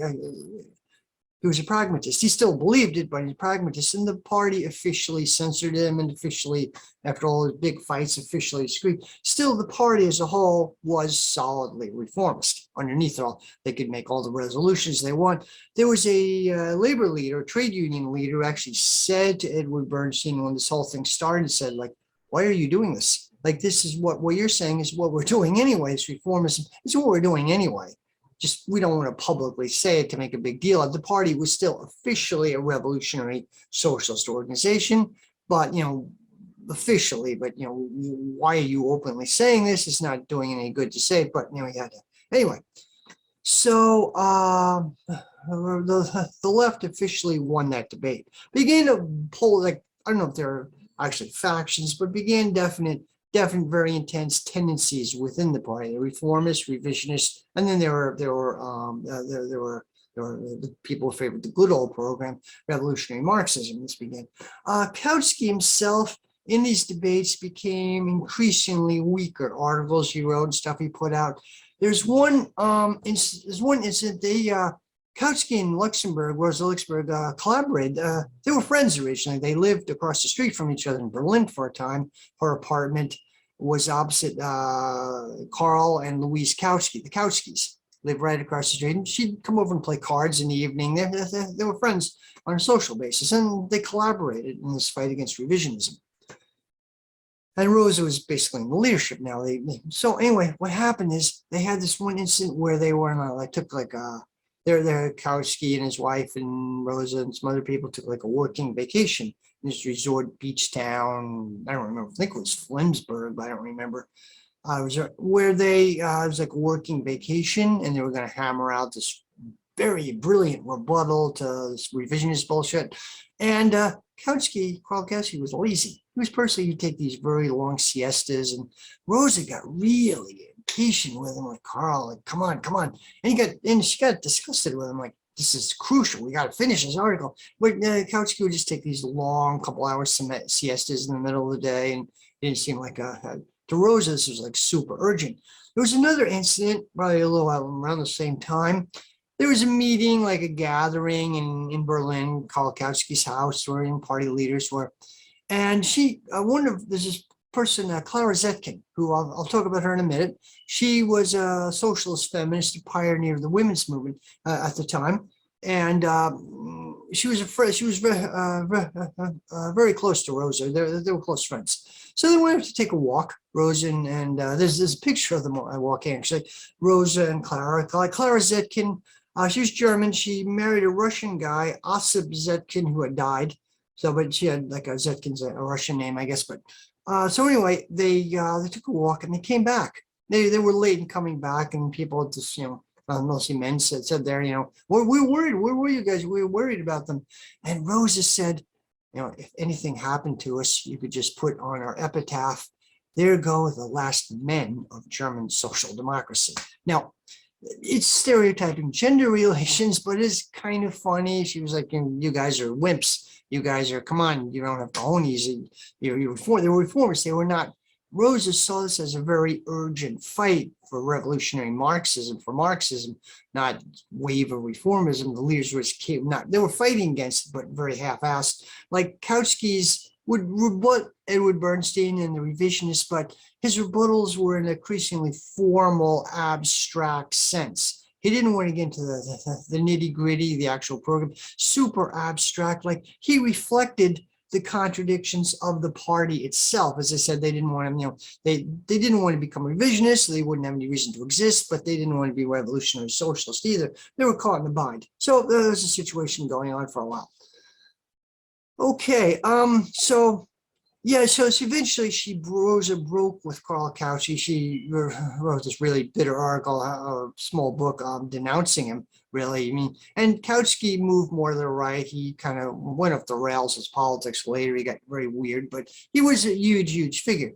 [SPEAKER 1] he was a pragmatist. He still believed it, but he's a pragmatist. And the party officially censored him and officially, after all his big fights, officially screwed. Still, the party as a whole was solidly reformist. Underneath it all, they could make all the resolutions they want. There was a labor leader, a trade union leader, who actually said to Edward Bernstein when this whole thing started, said, like, why are you doing this? Like, this is what you're saying is what we're doing anyway. It's reformism. It's what we're doing anyway. Just we don't want to publicly say it to make a big deal of. The party was still officially a revolutionary socialist organization, but officially, but why are you openly saying this? It's not doing any good to say, but you had to anyway. So the left officially won that debate. Began to pull, like, I don't know if there are actually factions, but began definite, very intense tendencies within the party, the reformists, revisionists, and then there were the people who favored the good old program, revolutionary Marxism. This began. Kautsky himself in these debates became increasingly weaker. Articles he wrote and stuff he put out. There's one incident. Kautsky and Luxemburg, Rosa Luxemburg, collaborated. They were friends originally. They lived across the street from each other in Berlin for a time. Her apartment was opposite Carl and Louise Kautsky. The Kautskys lived right across the street. And she'd come over and play cards in the evening. They were friends on a social basis, and they collaborated in this fight against revisionism. And Rosa was basically in the leadership now. So anyway, what happened is they had this one incident where they were Kautsky and his wife and Rosa and some other people took like a working vacation in this resort beach town. I don't remember. I think it was Flensburg, but I don't remember. It was where it was like a working vacation, and they were going to hammer out this very brilliant rebuttal to this revisionist bullshit. And Carl Kautsky was lazy. He was personally, he'd take these very long siestas, and Rosa got really impatient with him, like, Carl, like, come on. And she got disgusted with him, like, this is crucial. We got to finish this article. But Kautsky would just take these long couple hours siestas in the middle of the day, and it didn't seem like to Rosa, this was like super urgent. There was another incident, probably a little around the same time. There was a meeting, like a gathering in Berlin, Karl Kautsky's house, where party leaders were. And there's this person, Clara Zetkin, who I'll talk about her in a minute. She was a socialist feminist, a pioneer of the women's movement at the time. And she was very close to Rosa. They were close friends. So they went to take a walk, Rosa and there's this picture of them walking, actually, Rosa and Clara. Clara Zetkin, she was German. She married a Russian guy, Osip Zetkin, who had died. So, but she had like Zetkin's a Russian name, I guess. But so anyway, they took a walk and they came back. They were late in coming back, and people just mostly men said there, we're worried. Where were you guys? We were worried about them. And Rosa said, if anything happened to us, you could just put on our epitaph, there go the last men of German social democracy. Now, it's stereotyping gender relations, but it's kind of funny. She was like, you guys are wimps. You guys are, come on, you don't have cojones. They were reformers. They were not. Rosa saw this as a very urgent fight for revolutionary Marxism, not wave of reformism. The leaders they were fighting against it, but very half-assed. Like Kautsky's would rebut Edward Bernstein and the revisionists, but his rebuttals were in an increasingly formal, abstract sense. He didn't want to get into the nitty-gritty, the actual program, super abstract. Like, he reflected the contradictions of the party itself. As I said, they didn't want to, they didn't want to become revisionists, so they wouldn't have any reason to exist, but they didn't want to be revolutionary socialist either. They were caught in a bind. So there was a situation going on for a while. Okay, so eventually Rosa broke with Karl Kautsky. She wrote this really bitter article, a small book, denouncing him, really. And Kautsky moved more to the right. He kind of went off the rails as politics later. He got very weird, but he was a huge figure.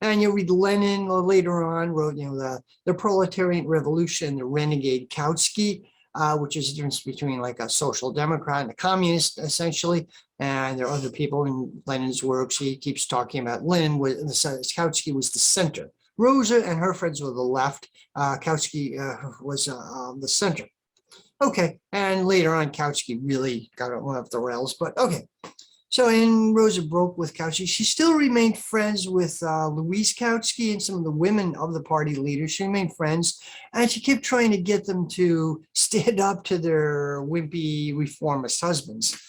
[SPEAKER 1] And you read Lenin later on, wrote, the proletarian revolution, the renegade Kautsky, which is the difference between like a social democrat and a communist, essentially. And there are other people in Lenin's works. He keeps talking about Kautsky was the center. Rosa and her friends were the left. Kautsky was the center. Okay, and later on, Kautsky really got off the rails, but okay. So, and Rosa broke with Kautsky. She still remained friends with Louise Kautsky and some of the women of the party leaders. She remained friends, and she kept trying to get them to stand up to their wimpy reformist husbands.